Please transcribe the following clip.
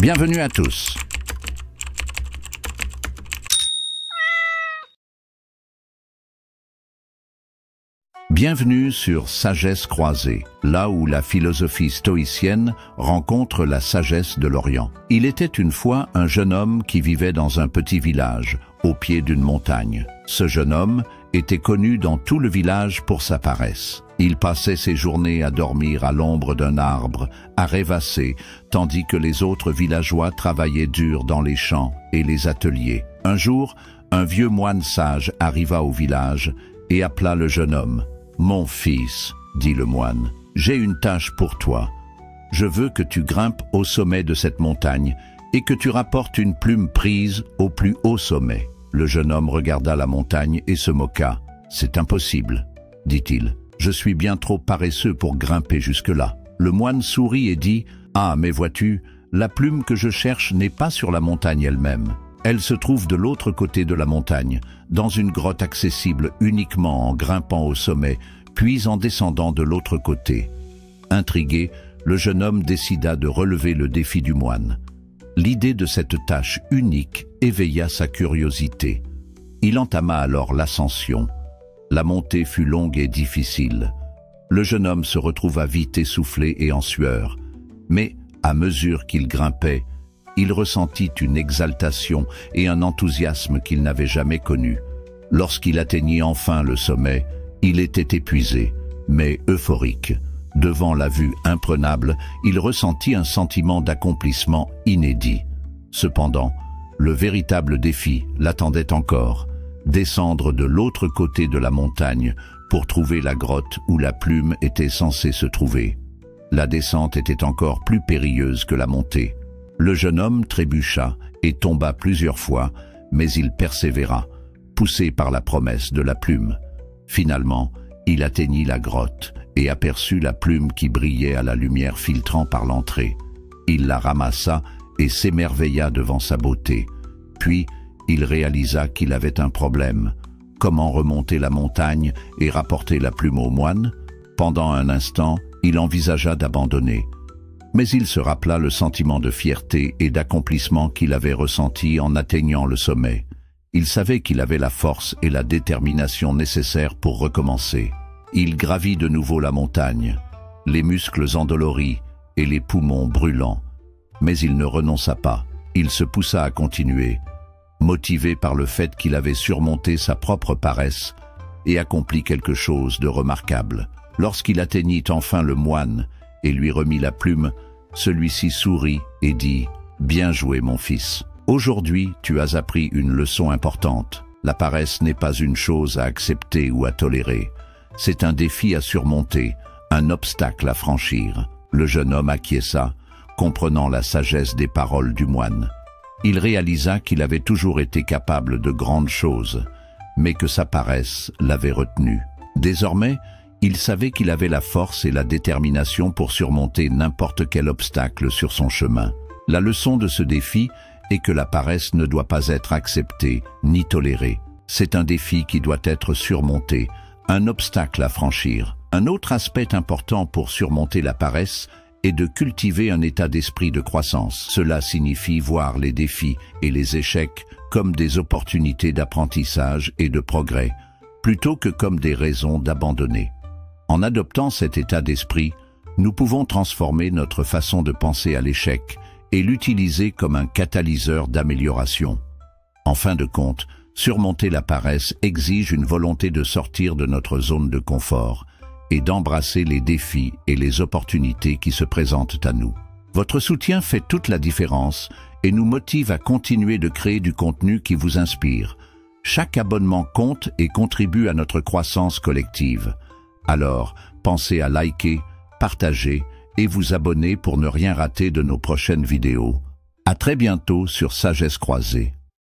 Bienvenue à tous. Bienvenue sur Sagesse croisée, là où la philosophie stoïcienne rencontre la sagesse de l'Orient. Il était une fois un jeune homme qui vivait dans un petit village, au pied d'une montagne. Ce jeune homme était connu dans tout le village pour sa paresse. Il passait ses journées à dormir à l'ombre d'un arbre, à rêvasser, tandis que les autres villageois travaillaient dur dans les champs et les ateliers. Un jour, un vieux moine sage arriva au village et appela le jeune homme. « Mon fils, dit le moine, j'ai une tâche pour toi. Je veux que tu grimpes au sommet de cette montagne et que tu rapportes une plume prise au plus haut sommet. » Le jeune homme regarda la montagne et se moqua. « C'est impossible, dit-il. Je suis bien trop paresseux pour grimper jusque-là. » Le moine sourit et dit « Ah, mais vois-tu, la plume que je cherche n'est pas sur la montagne elle-même. Elle se trouve de l'autre côté de la montagne, dans une grotte accessible uniquement en grimpant au sommet, puis en descendant de l'autre côté. » Intrigué, le jeune homme décida de relever le défi du moine. L'idée de cette tâche unique éveilla sa curiosité. Il entama alors l'ascension. La montée fut longue et difficile. Le jeune homme se retrouva vite essoufflé et en sueur. Mais, à mesure qu'il grimpait, il ressentit une exaltation et un enthousiasme qu'il n'avait jamais connus. Lorsqu'il atteignit enfin le sommet, il était épuisé, mais euphorique. Devant la vue imprenable, il ressentit un sentiment d'accomplissement inédit. Cependant, le véritable défi l'attendait encore. Descendre de l'autre côté de la montagne pour trouver la grotte où la plume était censée se trouver. La descente était encore plus périlleuse que la montée. Le jeune homme trébucha et tomba plusieurs fois, mais il persévéra, poussé par la promesse de la plume. Finalement, il atteignit la grotte et aperçut la plume qui brillait à la lumière filtrant par l'entrée. Il la ramassa et s'émerveilla devant sa beauté. Puis, il réalisa qu'il avait un problème. Comment remonter la montagne et rapporter la plume au moine? Pendant un instant, il envisagea d'abandonner. Mais il se rappela le sentiment de fierté et d'accomplissement qu'il avait ressenti en atteignant le sommet. Il savait qu'il avait la force et la détermination nécessaires pour recommencer. Il gravit de nouveau la montagne, les muscles endoloris et les poumons brûlants. Mais il ne renonça pas. Il se poussa à continuer, motivé par le fait qu'il avait surmonté sa propre paresse et accompli quelque chose de remarquable. Lorsqu'il atteignit enfin le moine et lui remit la plume, celui-ci sourit et dit « Bien joué, mon fils. Aujourd'hui, tu as appris une leçon importante. La paresse n'est pas une chose à accepter ou à tolérer. C'est un défi à surmonter, un obstacle à franchir. » Le jeune homme acquiesça, comprenant la sagesse des paroles du moine. Il réalisa qu'il avait toujours été capable de grandes choses, mais que sa paresse l'avait retenu. Désormais, il savait qu'il avait la force et la détermination pour surmonter n'importe quel obstacle sur son chemin. La leçon de ce défi est que la paresse ne doit pas être acceptée ni tolérée. C'est un défi qui doit être surmonté, un obstacle à franchir. Un autre aspect important pour surmonter la paresse est de cultiver un état d'esprit de croissance. Cela signifie voir les défis et les échecs comme des opportunités d'apprentissage et de progrès, plutôt que comme des raisons d'abandonner. En adoptant cet état d'esprit, nous pouvons transformer notre façon de penser à l'échec et l'utiliser comme un catalyseur d'amélioration. En fin de compte, surmonter la paresse exige une volonté de sortir de notre zone de confort et d'embrasser les défis et les opportunités qui se présentent à nous. Votre soutien fait toute la différence et nous motive à continuer de créer du contenu qui vous inspire. Chaque abonnement compte et contribue à notre croissance collective. Alors, pensez à liker, partager et vous abonner pour ne rien rater de nos prochaines vidéos. À très bientôt sur Sagesse croisée.